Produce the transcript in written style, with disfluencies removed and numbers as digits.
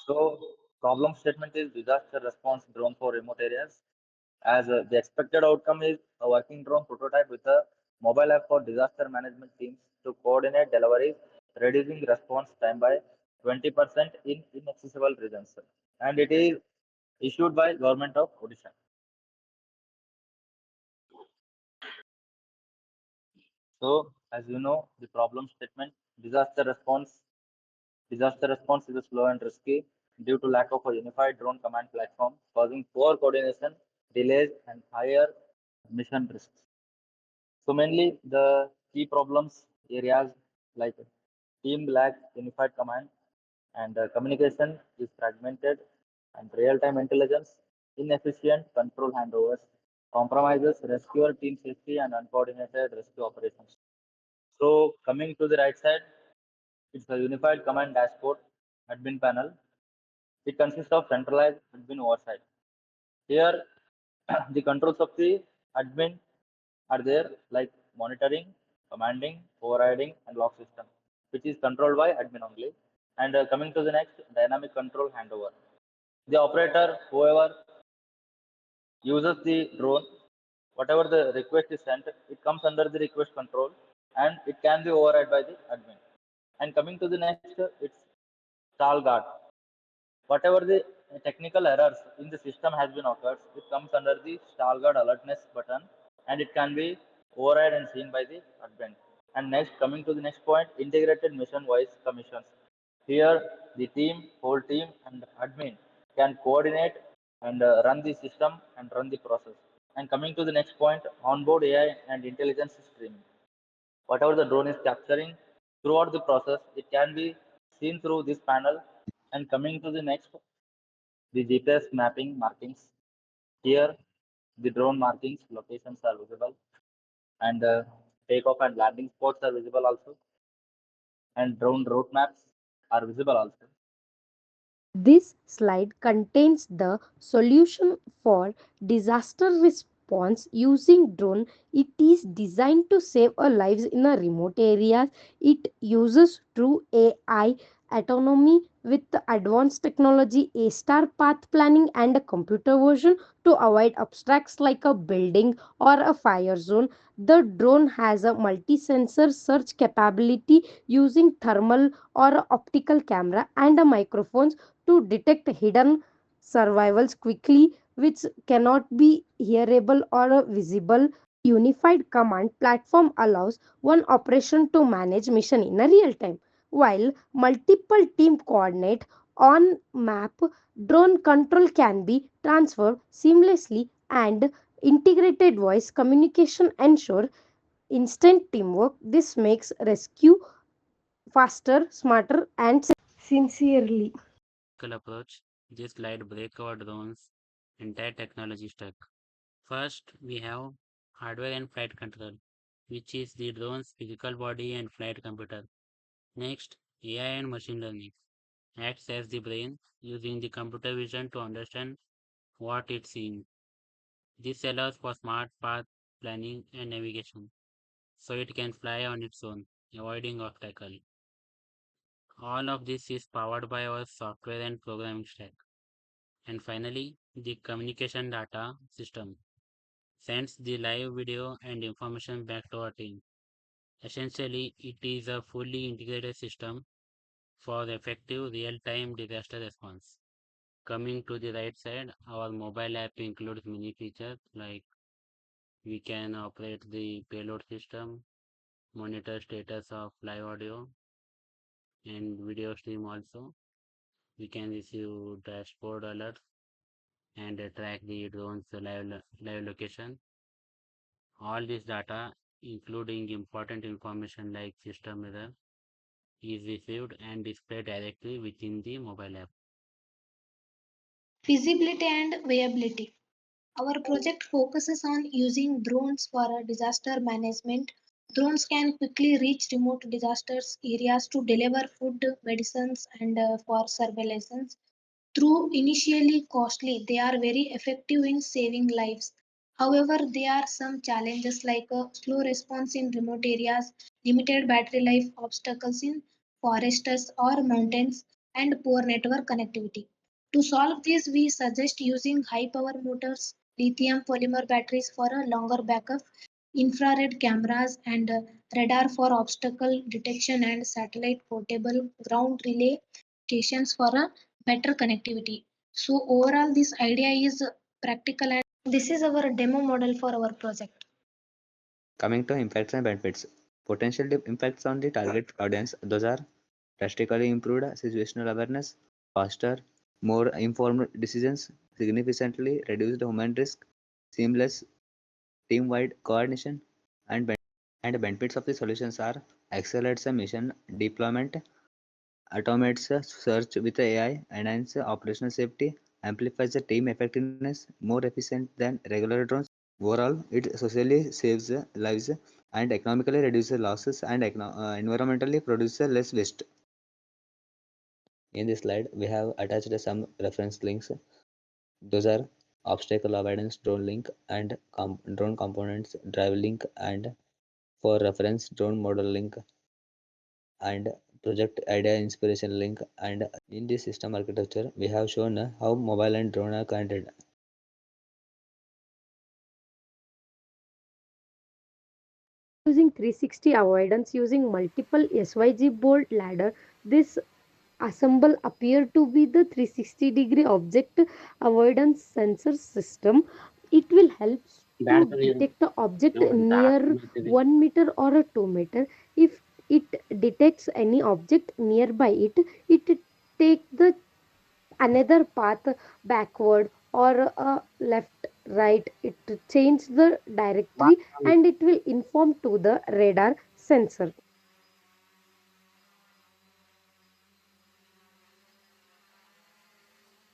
So, problem statement is disaster response drone for remote areas. As the expected outcome is a working drone prototype with a mobile app for disaster management teams to coordinate deliveries, reducing response time by 20% in inaccessible regions. And it is issued by Government of Odisha. So, as you know, the problem statement disaster response Disaster response is slow and risky due to lack of a unified drone command platform, causing poor coordination, delays, and higher mission risks. So mainly the key problems areas like team lacks unified command and communication is fragmented and real-time intelligence, inefficient control handovers, compromises rescuer team safety and uncoordinated rescue operations. So coming to the right side, it's a unified command dashboard admin panel. It consists of centralized admin oversight. Here, the controls of the admin are there like monitoring, commanding, overriding, and log system, which is controlled by admin only. And coming to the next, dynamic control handover. The operator, whoever uses the drone, whatever the request is sent, it comes under the request control and it can be override by the admin. And coming to the next, it's stall guard. Whatever the technical errors in the system has been occurred, it comes under the Starguard alertness button and it can be override and seen by the admin. And next, coming to the next point, integrated mission voice commissions. Here, the team, whole team, and admin can coordinate and run the system and run the process. And coming to the next point, onboard AI and intelligence streaming. Whatever the drone is capturing throughout the process, it can be seen through this panel. And coming to the next, the GPS mapping markings. Here, the drone markings locations are visible, and takeoff and landing spots are visible also, and drone route maps are visible also. This slide contains the solution for disaster response using drone. It is designed to save our lives in a remote areas. It uses true AI autonomy with advanced technology, a star path planning and a computer version to avoid obstacles like a building or a fire zone. The drone has a multi-sensor search capability using thermal or optical camera and a microphones to detect hidden survivals quickly, which cannot be hearable or visible. Unified command platform allows one operation to manage mission in a real time, while multiple team coordinate on map. Drone control can be transferred seamlessly, and integrated voice communication ensure instant teamwork. This makes rescue faster, smarter, and sincerely. Approach, this slide break our drones entire technology stack. First, we have hardware and flight control, which is the drone's physical body and flight computer. Next, AI and machine learning acts as the brain, using the computer vision to understand what it's seeing. This allows for smart path planning and navigation, so it can fly on its own, avoiding obstacles. All of this is powered by our software and programming stack. And finally, the communication data system sends the live video and information back to our team. Essentially, it is a fully integrated system for effective real-time disaster response. Coming to the right side, our mobile app includes many features like we can operate the payload system, monitor status of live audio and video stream also. We can receive dashboard alerts and track the drone's live location. All this data, including important information like system error, is received and displayed directly within the mobile app. Feasibility and viability. Our project focuses on using drones for disaster management. Drones can quickly reach remote disasters areas to deliver food, medicines, and for surveillance. Though initially costly, they are very effective in saving lives. However, there are some challenges like a slow response in remote areas, limited battery life, obstacles in forests or mountains, and poor network connectivity. To solve this, we suggest using high power motors, lithium polymer batteries for a longer backup, infrared cameras, and radar for obstacle detection, and satellite portable ground relay stations for a better connectivity. So, overall, this idea is practical, and this is our demo model for our project. Coming to impacts and benefits. Potential impacts on the target audience, those are drastically improved situational awareness, faster, more informed decisions, significantly reduced human risk, seamless team-wide coordination, and benefits of the solutions are accelerates mission deployment, automates search with AI, enhances operational safety, amplifies the team effectiveness, more efficient than regular drones. Overall, it socially saves lives and economically reduces losses and environmentally produces less waste. In this slide, we have attached some reference links. Those are obstacle avoidance drone link and drone components drive link, and for reference drone model link and project idea inspiration link. And in this system architecture, we have shown how mobile and drone are connected. Using 360 avoidance using multiple SYG bolt ladder, this assemble appear to be the 360-degree object avoidance sensor system. It will help to detect the object near 1 meter or a 2 meter. If it detects any object nearby it, it take the another path backward or left right. It change the directory and it will inform to the radar sensor.